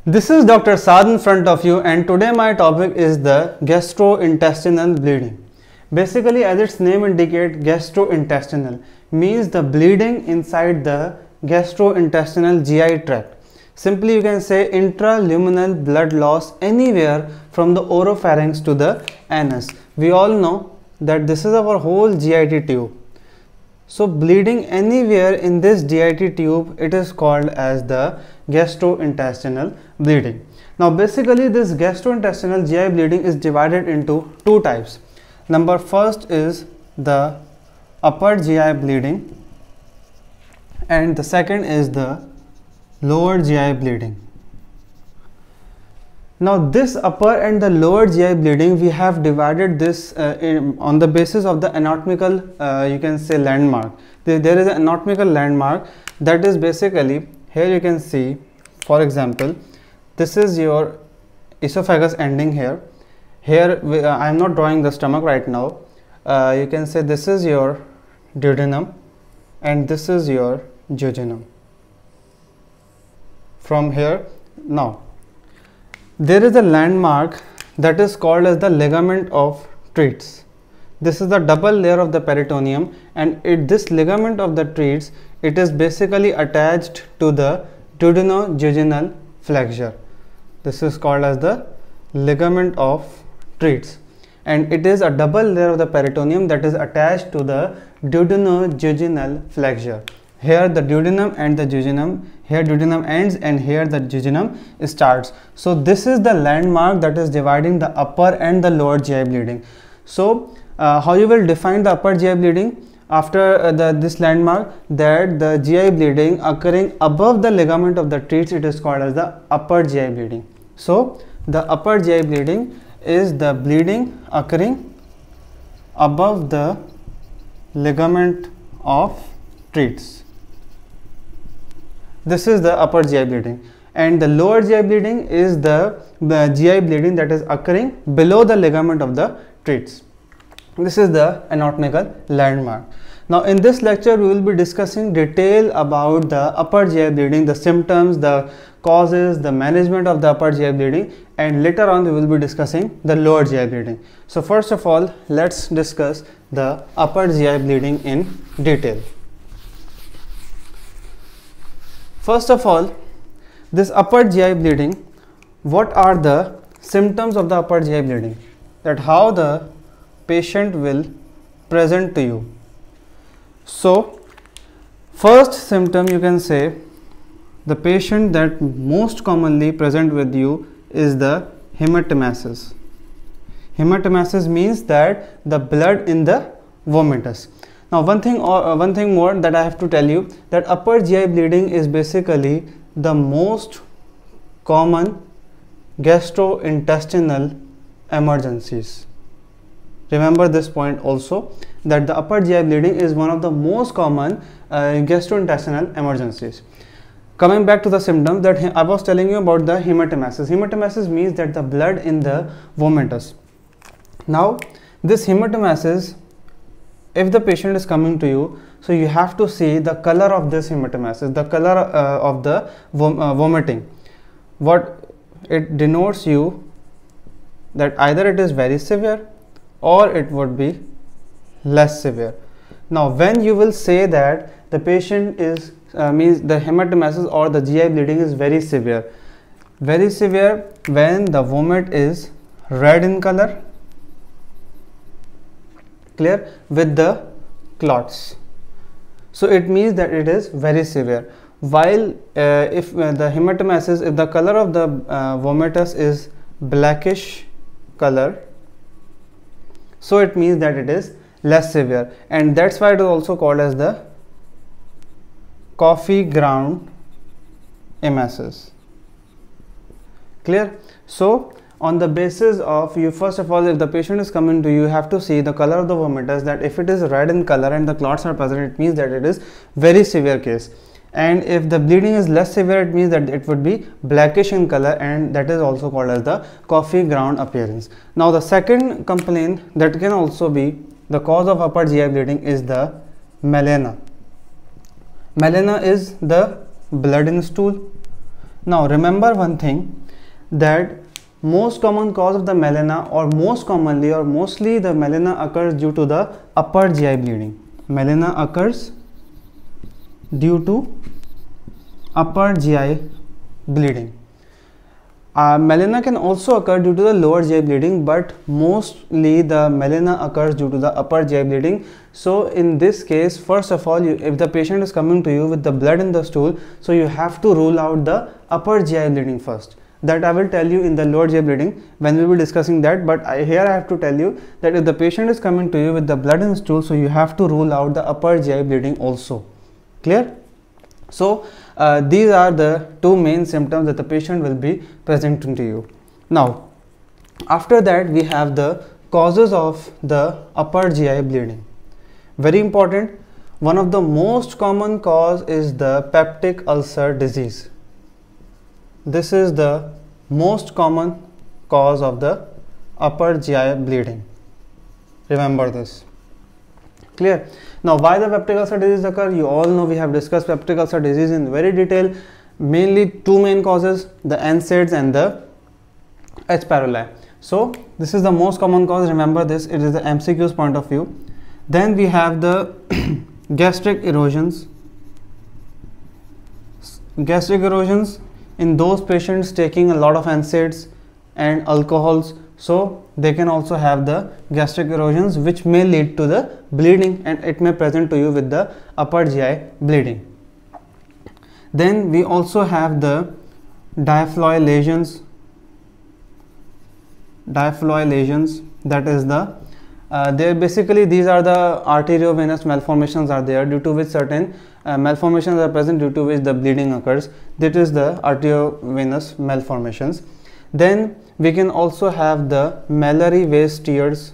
This is Dr. Saad in front of you, and today my topic is the gastrointestinal bleeding. Basically, as its name indicates, gastrointestinal means the bleeding inside the gastrointestinal GI tract. Simply you can say intraluminal blood loss anywhere from the oropharynx to the anus. We all know that this is our whole GIT tube. So bleeding anywhere in this GIT tube, it is called as the gastrointestinal bleeding. Now basically this gastrointestinal GI bleeding is divided into two types. Number first is the upper GI bleeding, and the second is the lower GI bleeding. Now this upper and the lower GI bleeding, we have divided this on the basis of the anatomical you can say landmark. There is an anatomical landmark that is basically, here you can see, for example, this is your esophagus ending here. Here I am not drawing the stomach right now. You can say this is your duodenum and this is your jejunum. From here, now there is a landmark that is called as the ligament of Treats. This is the double layer of the peritoneum, and this ligament of the Treats, it is basically attached to the duodenojejunal flexure. This is called as the ligament of Treats, and it is a double layer of the peritoneum that is attached to the duodenojejunal flexure. Here the duodenum and the jejunum, here duodenum ends and here the jejunum starts. So this is the landmark that is dividing the upper and the lower GI bleeding. So how you will define the upper GI bleeding? After this landmark, that the GI bleeding occurring above the ligament of the Treats, it is called as the upper GI bleeding. So the upper GI bleeding is the bleeding occurring above the ligament of Treats. This is the upper GI bleeding, and the lower GI bleeding is the GI bleeding that is occurring below the ligament of the Treats. This is the anatomical landmark. Now in this lecture we will be discussing detail about the upper GI bleeding, the symptoms, the causes, the management of the upper GI bleeding, and later on we will be discussing the lower GI bleeding. So first of all, let's discuss the upper GI bleeding in detail. First of all, this upper GI bleeding, what are the symptoms of the upper GI bleeding? That how the patient will present to you. So first symptom, you can say the patient that most commonly present with you is the hematemesis. Hematemesis means that the blood in the vomitus. Now one thing more that I have to tell you, that upper GI bleeding is basically the most common gastrointestinal emergencies. Remember this point also, that the upper GI bleeding is one of the most common gastrointestinal emergencies. Coming back to the symptoms that I was telling you about, the hematemesis. Hematemesis means that the blood in the vomitus. Now this hematemesis, if the patient is coming to you, so you have to see the color of this hematemesis, the color of the vomiting. What it denotes you, that either it is very severe or it would be less severe. Now when you will say that the patient is means the hematemesis or the GI bleeding is very severe when the vomit is red in color, clear, with the clots. So it means that it is very severe. While if the hematemesis, if the color of the vomitus is blackish color, so it means that it is less severe, and that's why it is also called as the coffee ground emesis. Clear? So on the basis of, you first of all, if the patient is coming to you, you have to see the color of the vomitus, that if it is red in color and the clots are present, it means that it is very severe case. And if the bleeding is less severe, it means that it would be blackish in color, and that is also called as the coffee ground appearance. Now the second complaint that can also be the cause of upper GI bleeding is the melena. Melena is the blood in stool. Now remember one thing, that most common cause of the melena, or most commonly or mostly the melena occurs due to the upper GI bleeding. Melena occurs due to upper GI bleeding. Melena can also occur due to the lower GI bleeding, but mostly the melena occurs due to the upper GI bleeding. So in this case, first of all, if the patient is coming to you with the blood in the stool, so you have to rule out the upper GI bleeding first. That I will tell you in the lower GI bleeding when we will be discussing that, but here I have to tell you that if the patient is coming to you with the blood in the stool, so you have to rule out the upper GI bleeding also. Clear? So these are the two main symptoms that the patient will be presenting to you. Now after that, we have the causes of the upper GI bleeding. Very important, one of the most common cause is the peptic ulcer disease. This is the most common cause of the upper GI bleeding. Remember this. Clear? Now why the peptic ulcer disease occur? You all know we have discussed peptic ulcer disease in very detail. Mainly two main causes, the NSAIDs and the H. pylori. So this is the most common cause. Remember this, it is the MCQ's point of view. Then we have the gastric erosions. Gastric erosions in those patients taking a lot of NSAIDs and alcohols, so they can also have the gastric erosions, which may lead to the bleeding, and it may present to you with the upper GI bleeding. Then we also have the diaphragm lesions. Diaphragm lesions, that is the basically these are the arteriovenous malformations are there, due to which certain malformations are present, due to which the bleeding occurs. That is the arteriovenous malformations. Then we can also have the Mallory Weiss tears.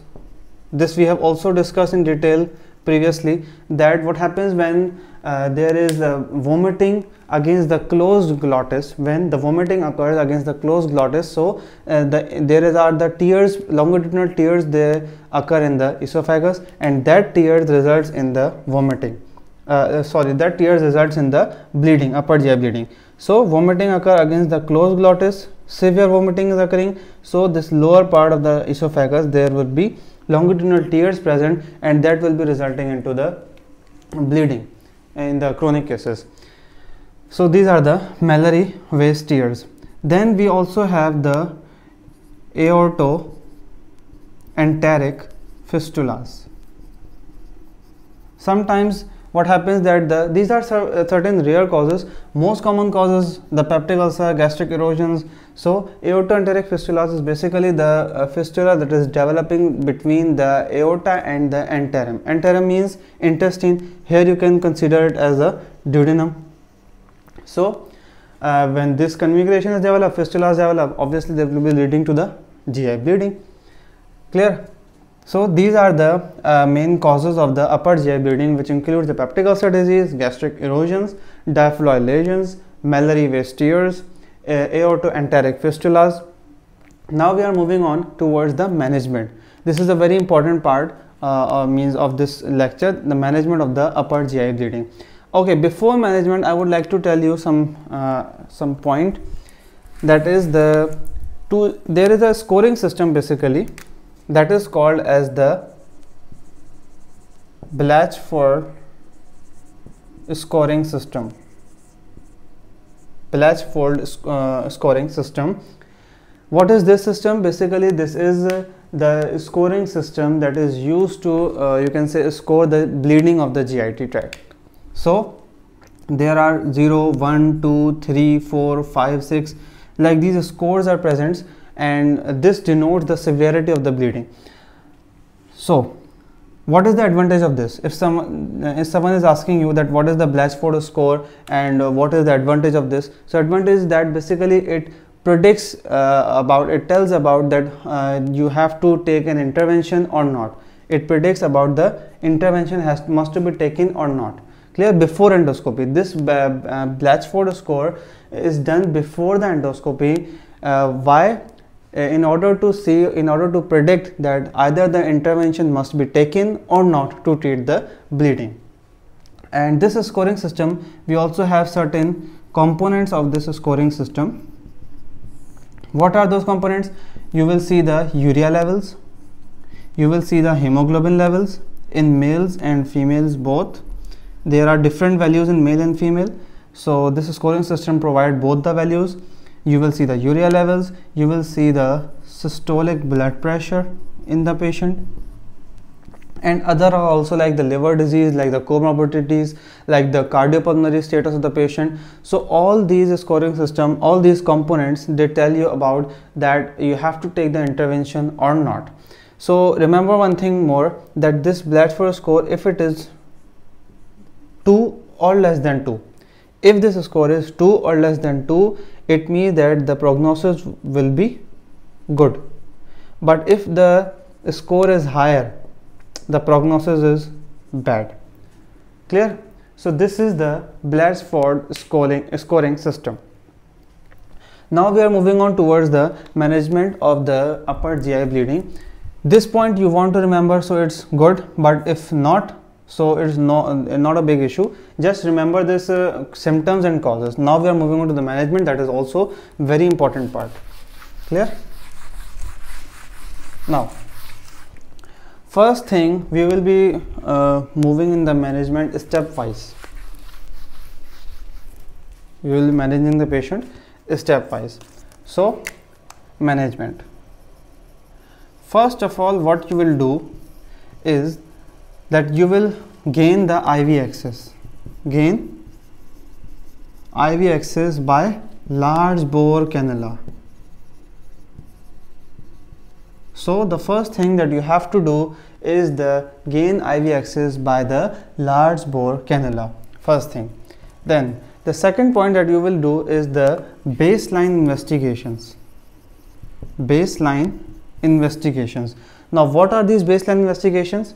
This we have also discussed in detail previously, that what happens when there is vomiting against the closed glottis. When the vomiting occurs against the closed glottis, so there are the tears, longitudinal tears, they occur in the esophagus, and that tears results in the vomiting. That tears results in the bleeding, upper GI bleeding. So vomiting occur against the closed glottis, severe vomiting is occurring, so this lower part of the esophagus, there will be longitudinal tears present, and that will be resulting into the bleeding in the chronic cases. So these are the Mallory Weiss tears. Then we also have the aortoenteric fistulas. Sometimes what happens that these are certain rare causes. Most common causes, the peptic ulcer, gastric erosions. So aortoenteric fistulas is basically the fistula that is developing between the aorta and the anterum. Anterum means intestine. Here you can consider it as a duodenum. So when this configuration is developed, fistulas develop, obviously they will be leading to the GI bleeding. Clear? So these are the main causes of the upper GI bleeding, which includes the peptic ulcer disease, gastric erosions, diaphragm lesions, Mallory Weiss tears, aortoenteric fistulas. Now we are moving on towards the management. This is a very important part means of this lecture, the management of the upper GI bleeding. Okay, before management, I would like to tell you some point, that is there is a scoring system basically, that is called as the Blatchford scoring system. Blatchford scoring system. What is this system? Basically this is the scoring system that is used to you can say score the bleeding of the GIT tract. So there are 0, 1, 2, 3, 4, 5, 6, like these scores are present, and this denotes the severity of the bleeding. So what is the advantage of this? If someone is asking you that what is the Blatchford score and what is the advantage of this, so advantage is that basically it predicts it tells about that you have to take an intervention or not. It predicts about the intervention must to be taken or not. Clear? Before endoscopy, this Blatchford score is done before the endoscopy. Why? In order to predict that either the intervention must be taken or not to treat the bleeding. And this scoring system, we also have certain components of this scoring system. What are those components? You will see the urea levels, you will see the hemoglobin levels in males and females both. There are different values in male and female, so this scoring system provides both the values. You will see the urea levels, you will see the systolic blood pressure in the patient, and other are also like the liver disease, like the comorbidities, like the cardiopulmonary status of the patient. So all these scoring system, all these components, they tell you about that you have to take the intervention or not. So remember one thing more, that this Blatchford score, if it is 2 or less than 2, if this score is 2 or less than 2, it means that the prognosis will be good. But if the score is higher, the prognosis is bad. Clear? So this is the Blatchford scoring system. Now we are moving on towards the management of the upper GI bleeding. This point you want to remember, so it's good, but if not, so it's not a big issue. Just remember this symptoms and causes. Now we are moving on to the management, that is also very important part. Clear? Now first thing, we will be moving in the management stepwise. We will be managing the patient stepwise. So management, first of all, what you will do is that you will gain the IV access, by large bore cannula. So the first thing that you have to do is the gain IV access by the large bore cannula, first thing. Then the second point that you will do is the baseline investigations. Now what are these baseline investigations?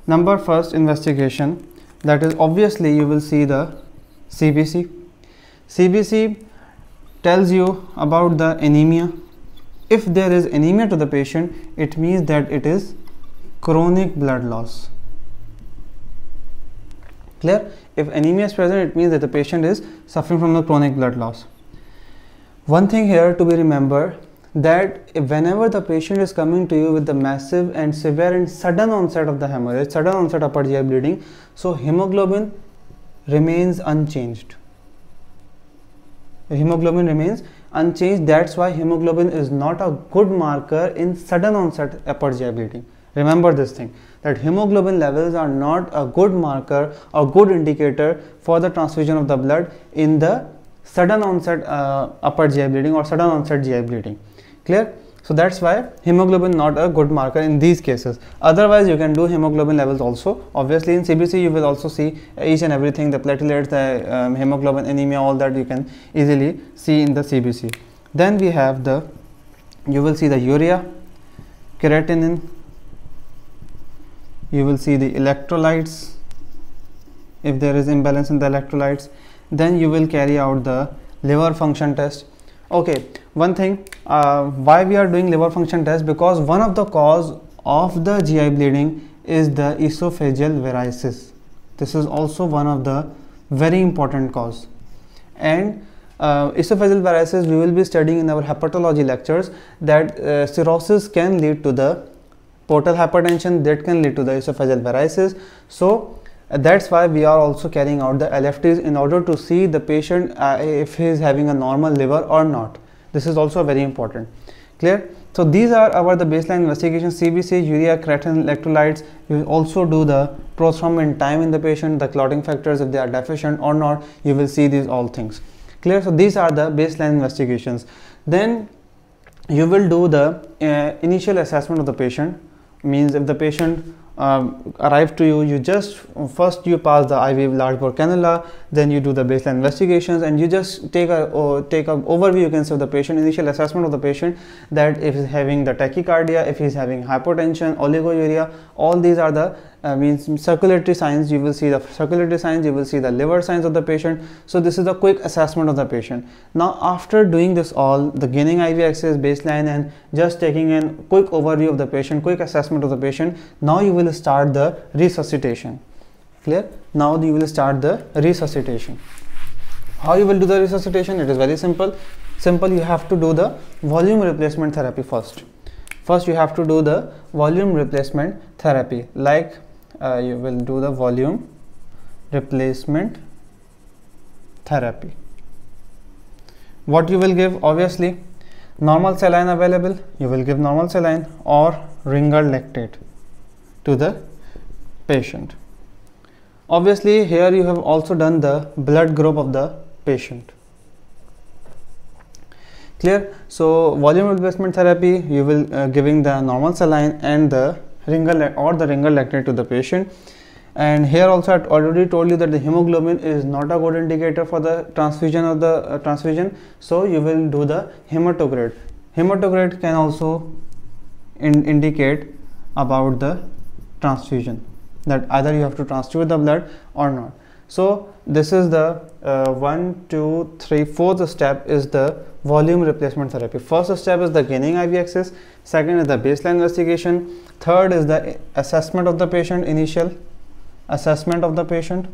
Number first investigation, that is obviously you will see the CBC. CBC tells you about the anemia. If there is anemia to the patient, it means that it is chronic blood loss. Clear? If anemia is present, it means that the patient is suffering from the chronic blood loss. One thing here to be remembered, that whenever the patient is coming to you with the massive and severe and sudden onset of the hemorrhage, sudden onset upper GI bleeding, so hemoglobin remains unchanged. Hemoglobin remains unchanged. That's why hemoglobin is not a good marker in sudden onset upper GI bleeding. Remember this thing, that hemoglobin levels are not a good marker or good indicator for the transfusion of the blood in the sudden onset upper GI bleeding or sudden onset GI bleeding. Clear? So that's why hemoglobin not a good marker in these cases. Otherwise you can do hemoglobin levels also. Obviously in CBC you will also see each and everything, the platelets, the hemoglobin, anemia, all that you can easily see in the CBC. Then we have you will see the urea, creatinine, you will see the electrolytes, if there is imbalance in the electrolytes. Then you will carry out the liver function test. Okay, one thing, why we are doing liver function test, because one of the cause of the GI bleeding is the esophageal varices. This is also one of the very important cause. And esophageal varices we will be studying in our hepatology lectures, that cirrhosis can lead to the portal hypertension, that can lead to the esophageal varices. So that's why we are also carrying out the LFTs in order to see the patient if he is having a normal liver or not. This is also very important. Clear? So these are the baseline investigations: CBC, urea, creatinine, electrolytes. You will also do the prothrombin time in the patient, the clotting factors, if they are deficient or not. You will see these all things. Clear? So these are the baseline investigations. Then you will do the initial assessment of the patient. Means if the patient arrive to you, you just first you pass the IV large bore cannula, then you do the baseline investigations, and you just take a overview, you can say, of the patient, initial assessment of the patient, that if he's having the tachycardia, if he's having hypotension, oliguria, all these are the means circulatory signs. You will see the circulatory signs, you will see the liver signs of the patient. So this is the quick assessment of the patient. Now after doing this all, the gaining IV access, baseline, and just taking a quick overview of the patient, quick assessment of the patient, now you will start the resuscitation. Clear? Now you will start the resuscitation. How you will do the resuscitation? It is very simple. You have to do the volume replacement therapy first. You have to do the volume replacement therapy, like you will do the volume replacement therapy. What you will give? Obviously normal saline available, you will give normal saline or ringer lactate to the patient. Obviously here you have also done the blood group of the patient. Clear? So volume replacement therapy, you will giving the normal saline and the ringer lactate to the patient. And here also I already told you that the hemoglobin is not a good indicator for the transfusion of the transfusion. So you will do the hematocrit. Hematocrit can also indicate about the transfusion, that either you have to transfuse the blood or not. So this is the 1, 2, 3, 4th step is the volume replacement therapy. First step is the gaining IV access, second is the baseline investigation, third is the assessment of the patient, initial assessment of the patient,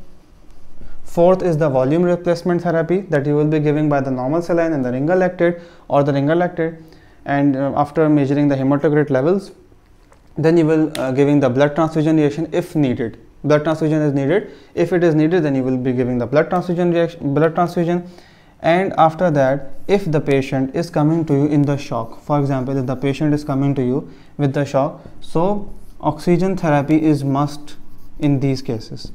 fourth is the volume replacement therapy that you will be giving by the normal saline and the ringer lactate or the ringer lactate, and after measuring the hematocrit levels, then you will giving the blood transfusion reaction if needed. Blood transfusion is needed. If it is needed, then you will be giving the blood transfusion. And after that, if the patient is coming to you in the shock, for example, if the patient is coming to you with the shock, so oxygen therapy is must in these cases.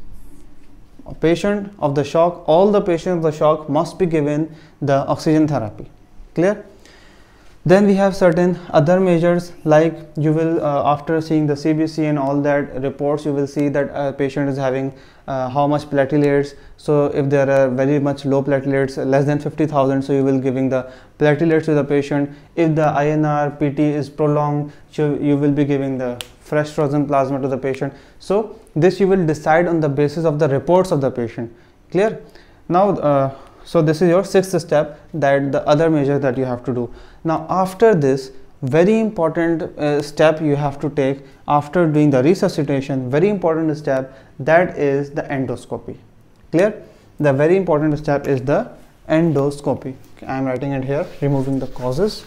A patient of the shock, all the patients of the shock must be given the oxygen therapy. Clear? Then we have certain other measures, like you will after seeing the CBC and all that reports, you will see that a patient is having how much platelets. So if there are very much low platelets, less than 50,000, so you will giving the platelets to the patient. If the INR PT is prolonged, so you will be giving the fresh frozen plasma to the patient. So this you will decide on the basis of the reports of the patient. Clear? Now so this is your 6th step, that the other measure that you have to do. Now after this, very important step you have to take after doing the resuscitation, very important step, that is the endoscopy. Clear? The very important step is the endoscopy. I am writing it here, removing the causes.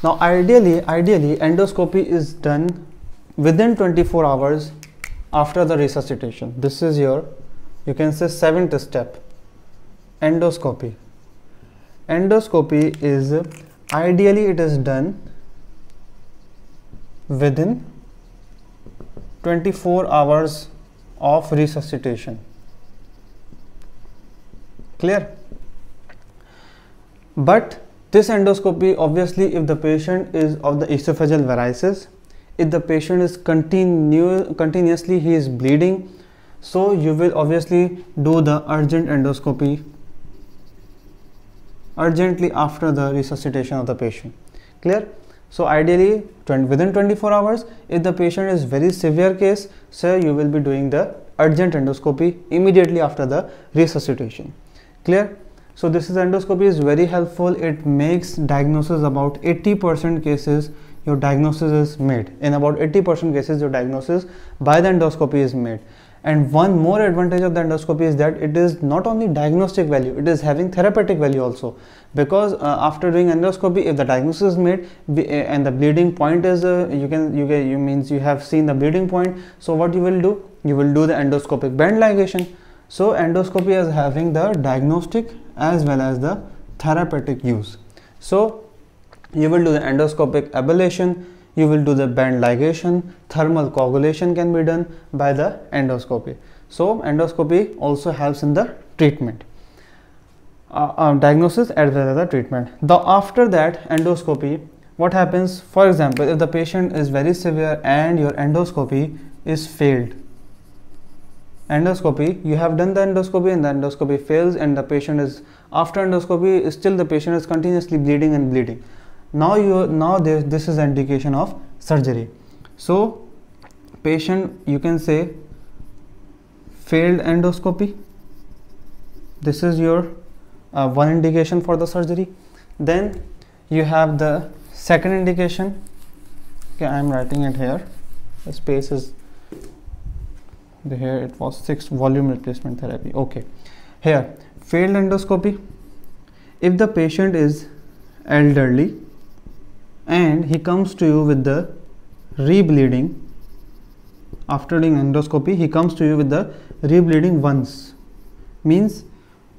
Now ideally endoscopy is done within 24 hours after the resuscitation. This is your, you can say, 7th step, endoscopy. Endoscopy is ideally it is done within 24 hours of resuscitation. Clear? But this endoscopy, obviously, if the patient is of the esophageal varices, if the patient is continuously he is bleeding, so you will obviously do the urgent endoscopy urgently after the resuscitation of the patient. Clear? So ideally within 24 hours. If the patient is very severe case, so you will be doing the urgent endoscopy immediately after the resuscitation. Clear? So this is endoscopy is very helpful. It makes diagnosis about 80% cases your diagnosis is made. In about 80% cases your diagnosis by the endoscopy is made. And one more advantage of the endoscopy is that it is not only diagnostic value, it is having therapeutic value also, because after doing endoscopy, if the diagnosis is made and the bleeding point is you have seen the bleeding point, so what you will do? You will do the endoscopic band ligation. So endoscopy is having the diagnostic as well as the therapeutic use. So you will do the endoscopic ablation, you will do the band ligation, thermal coagulation can be done by the endoscopy. So endoscopy also helps in the treatment, diagnosis as well as the treatment. After that endoscopy, what happens? For example, if the patient is very severe and your endoscopy is failed, you have done the endoscopy and the endoscopy fails, and the patient is after endoscopy still the patient is continuously bleeding and bleeding. Now this is an indication of surgery. So patient, you can say, failed endoscopy. This is your one indication for the surgery. Then you have the second indication. Okay, I am writing it here. The space is here. It was 6, volume replacement therapy. Okay. Here, failed endoscopy. If the patient is elderly and he comes to you with the rebleeding, after doing endoscopy, he comes to you with the rebleeding once, means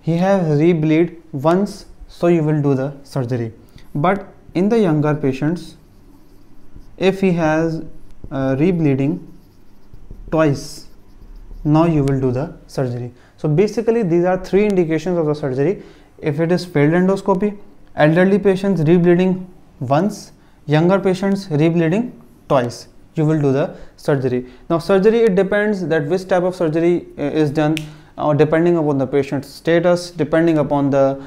he has rebleed once, so you will do the surgery. But in the younger patients, if he has rebleeding twice, now you will do the surgery. So basically these are three indications of the surgery. If it is failed endoscopy, elderly patients rebleeding once, younger patients rebleeding twice, you will do the surgery. Now surgery, it depends that which type of surgery is done, depending upon the patient's status, depending upon the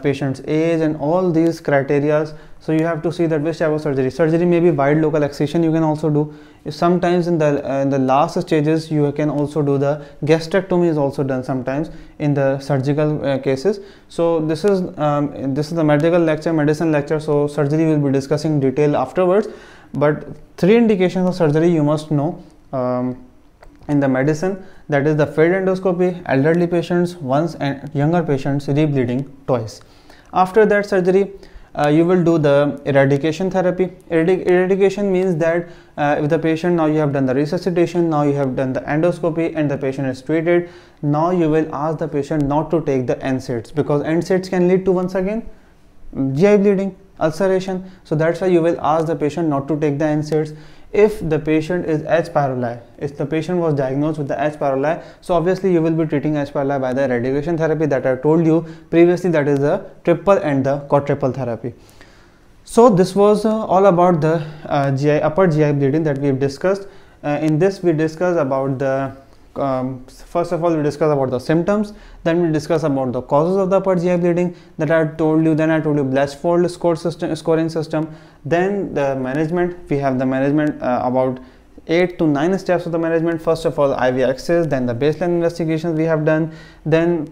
patient's age and all these criteria. So you have to see that which type of surgery. Surgery may be wide local excision, you can also do. Sometimes in the last stages you can also do the gastrectomy is also done sometimes in the surgical cases. So this is the medical lecture, medicine lecture, so surgery will be discussing in detail afterwards. But three indications of surgery you must know in the medicine, that is the failed endoscopy, elderly patients once, and younger patients rebleeding twice. After that surgery, you will do the eradication therapy. Eradication means that if the patient, now you have done the resuscitation, now you have done the endoscopy and the patient is treated, now you will ask the patient not to take the NSAIDs, because NSAIDs can lead to once again GI bleeding, ulceration. So that's why you will ask the patient not to take the NSAIDs. If the patient is H. pylori, if the patient was diagnosed with the H. pylori, so obviously you will be treating H. pylori by the eradication therapy that I told you previously, that is the triple and the quadruple therapy. So this was all about the upper GI bleeding that we have discussed. In this we discussed about the first of all we discuss about the symptoms, then we discuss about the causes of the upper GI bleeding that I told you, then I told you Blashford scoring system, then the management. We have the management about 8 to 9 steps of the management. First of all, IV access, then the baseline investigations we have done, then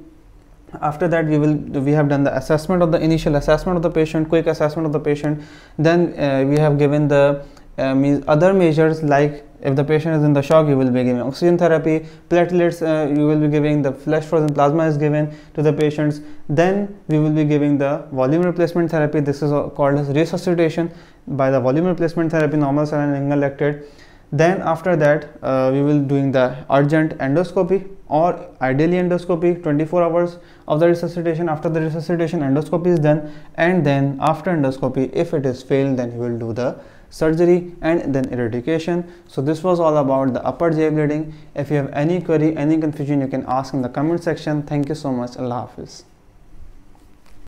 after that we have done the assessment of the initial assessment of the patient, quick assessment of the patient, then we have given the other measures, like if the patient is in the shock, you will be giving oxygen therapy, platelets, you will be giving the flash frozen plasma is given to the patients, then we will be giving the volume replacement therapy. This is called as resuscitation by the volume replacement therapy, normal saline inhalectate. Then after that we will doing the urgent endoscopy, or ideally endoscopy 24 hours of the resuscitation. After the resuscitation, endoscopy is done, and then after endoscopy, if it is failed, then you will do the surgery and then eradication. So this was all about the upper GI bleeding. If you have any query, any confusion, you can ask in the comment section. Thank you so much. Allah Hafiz.